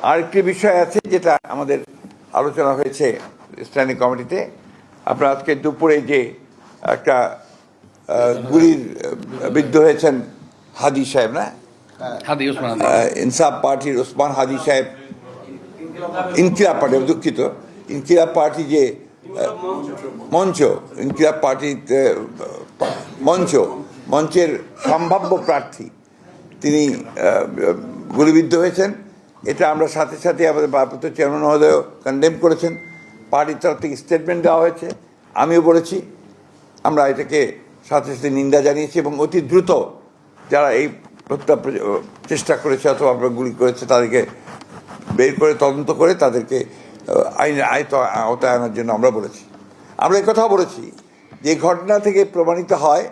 আরেকটি বিষয় আছে যেটা আমাদের আলোচনা হয়েছে স্ট্যান্ডিং কমিটিতে। আপনারা আজকে দুপুরে যে একটা গুলির বিদ্ধ হয়েছেন হাদি সাহেব, না ইনসাফ পার্টির ওসমান হাদি সাহেব, ইনকিলাব পার্টি, দুঃখিত, ইনকিলাব পার্টি যে মঞ্চ, ইনকিলাব পার্টির মঞ্চের সম্ভাব্য প্রার্থী তিনি গুলিবিদ্ধ হয়েছেন। এটা আমরা সাথে সাথে আমাদের ভারপ্রাপ্ত চেয়ারম্যান মহোদয় কন্ডেম করেছেন, পার্টির তরফ থেকে স্টেটমেন্ট দেওয়া হয়েছে, আমিও বলেছি। আমরা এটাকে সাথে সাথে নিন্দা জানিয়েছি এবং অতি দ্রুত যারা এই হত্যা চেষ্টা করেছে অথবা আমরা গুলি করেছে তাদেরকে বের করে তদন্ত করে তাদেরকে আইনের আওতায় আনার জন্য আমরা বলেছি। আমরা এই কথাও বলেছি যে ঘটনা থেকে প্রমাণিত হয়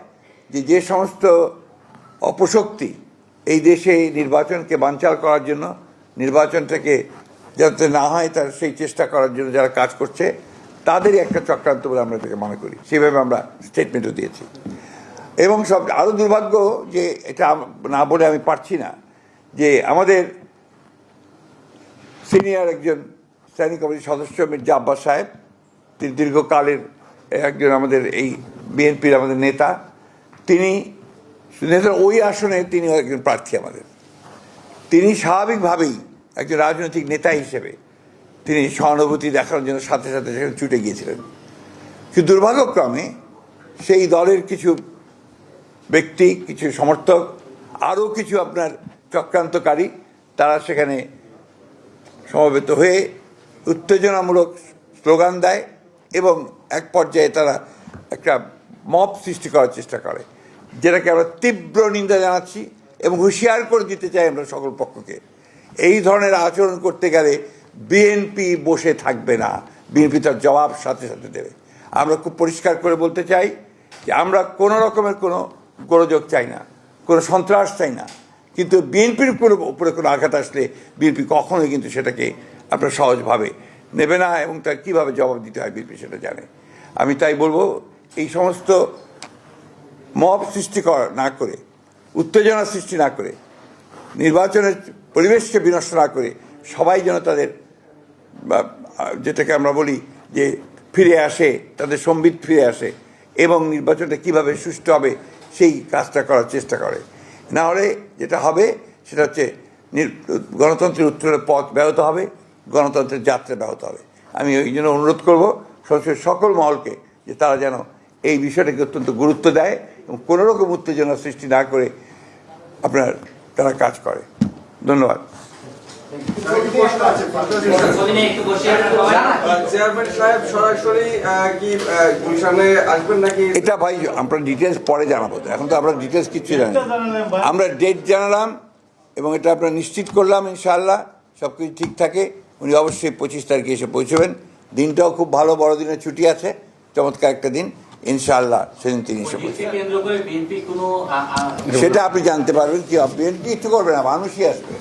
যে সমস্ত অপশক্তি এই দেশে নির্বাচনকে বানচাল করার জন্য, নির্বাচনটাকে যাতে না হয় তার সেই চেষ্টা করার জন্য যারা কাজ করছে তাদেরই একটা চক্রান্ত বলে আমরা এটাকে মনে করি। সেভাবে আমরা স্টেটমেন্টও দিয়েছি। এবং সব আরও দুর্ভাগ্য যে এটা না বলে আমি পারছি না যে আমাদের সিনিয়র একজন স্ট্যান্ডিং কমিটির সদস্য মির্জা আব্বাস সাহেব, তিনি দীর্ঘকালের একজন আমাদের এই বিএনপির আমাদের নেতা, তিনি ওই আসনে তিনি একজন প্রার্থী আমাদের। তিনি স্বাভাবিকভাবেই একজন রাজনৈতিক নেতা হিসেবে তিনি সহানুভূতি দেখানোর জন্য সাথে সাথে সেখানে ছুটে গিয়েছিলেন। কিন্তু দুর্ভাগ্যক্রমে সেই দলের কিছু ব্যক্তি, কিছু সমর্থক, আরও কিছু আপনার চক্রান্তকারী তারা সেখানে সমবেত হয়ে উত্তেজনামূলক স্লোগান দেয় এবং এক পর্যায়ে তারা একটা মব সৃষ্টি করার চেষ্টা করে, যেটাকে আমরা তীব্র নিন্দা জানাচ্ছি এবং হুঁশিয়ার করে দিতে চাই আমরা সকল পক্ষকে। এই ধরনের আচরণ করতে গেলে বিএনপি বসে থাকবে না, বিএনপি তার জবাব সাথে সাথে দেবে। আমরা খুব পরিষ্কার করে বলতে চাই যে আমরা কোনো রকমের কোনো গোলযোগ চাই না, কোনো সন্ত্রাস চাই না, কিন্তু বিএনপির উপরে কোনো আঘাত আসলে বিএনপি কখনোই কিন্তু সেটাকে আপনার সহজভাবে নেবে না এবং তার কীভাবে জবাব দিতে হয় বিএনপি সেটা জানে। আমি তাই বলবো এই সমস্ত মব সৃষ্টি না করে, উত্তেজনা সৃষ্টি না করে, নির্বাচনের পরিবেশকে বিনষ্ট না করে সবাই যেন তাদের যেটাকে আমরা বলি যে ফিরে আসে, তাদের সম্বিত ফিরে আসে এবং নির্বাচনটা কীভাবে সুষ্ঠু হবে সেই কাজটা করার চেষ্টা করে। না হলে যেটা হবে সেটা হচ্ছে গণতন্ত্রের উত্তরের পথ ব্যাহত হবে, গণতন্ত্রের যাত্রা ব্যাহত হবে। আমি ওই জন্য অনুরোধ করব সংসদের সকল মহলকে যে তারা যেন এই বিষয়টাকে অত্যন্ত গুরুত্ব দেয় এবং কোনো রকম উত্তেজনা সৃষ্টি না করে আপনার তারা কাজ করে। ধন্যবাদ। এটা ভাই আমরা ডিটেলস পরে জানাবো, এখন তো আমরা ডিটেলস কিচ্ছু জানি। আমরা ডেট জানালাম এবং এটা আপনারা নিশ্চিত করলাম ইনশাআল্লাহ সব কিছু ঠিক থাকে। উনি অবশ্যই 25 তারিখে এসে পৌঁছবেন। দিনটাও খুব ভালো, বড়দিনের ছুটি আছে, চমৎকার একটা দিন ইনশাআল্লাহ, সেদিন তিনি এসে পৌঁছবেন। সেটা আপনি জানতে পারবেন কি বিএনপি একটু করবে না, মানুষই আসবে।